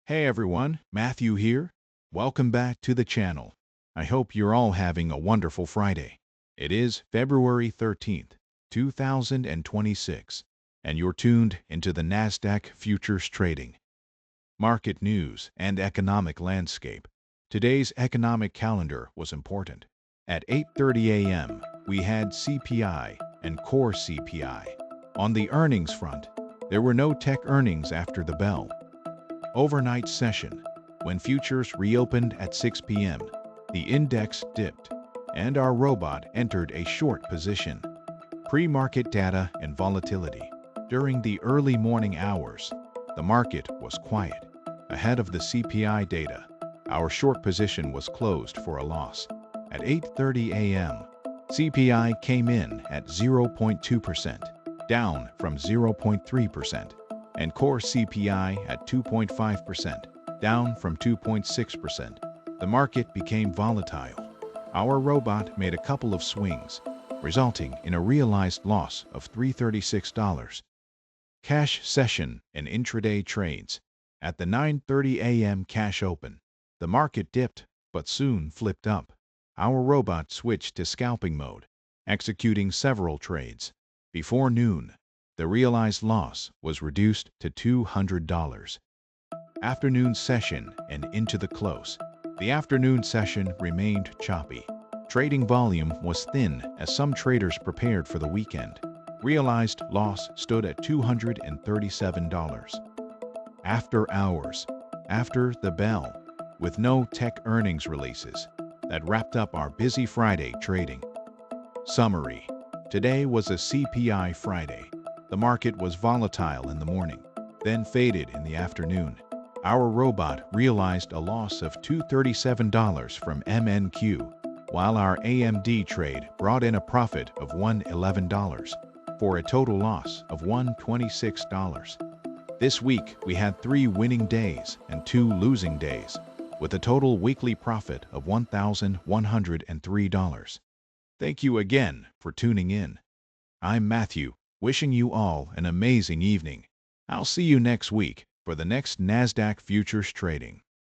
Hey everyone, Matthew here. Welcome back to the channel. I hope you're all having a wonderful Friday. It is February 13th, 2026, and you're tuned into the Nasdaq Futures Trading. Market news and economic landscape. Today's economic calendar was important. At 8:30 a.m., we had CPI and Core CPI. On the earnings front, there were no tech earnings after the bell. Overnight session. When futures reopened at 6 p.m., the index dipped, and our robot entered a short position. Pre-market data and volatility. During the early morning hours, the market was quiet. Ahead of the CPI data, our short position was closed for a loss. At 8:30 a.m., CPI came in at 0.2%, down from 0.3%. and Core CPI at 2.5%, down from 2.6%. The market became volatile. Our robot made a couple of swings, resulting in a realized loss of $336. Cash session and intraday trades. At the 9:30 a.m. cash open, the market dipped but soon flipped up. Our robot switched to scalping mode, executing several trades. Before noon, the realized loss was reduced to $200. Afternoon session and into the close. The afternoon session remained choppy. Trading volume was thin as some traders prepared for the weekend. Realized loss stood at $237. After hours, after the bell, with no tech earnings releases, that wrapped up our busy Friday trading. Summary. Today was a CPI Friday. The market was volatile in the morning, then faded in the afternoon. Our robot realized a loss of $237 from MNQ, while our AMD trade brought in a profit of $111, for a total loss of $126. This week, we had 3 winning days and 2 losing days, with a total weekly profit of $1,103. Thank you again for tuning in. I'm Matthew, wishing you all an amazing evening. I'll see you next week for the next Nasdaq Futures Trading.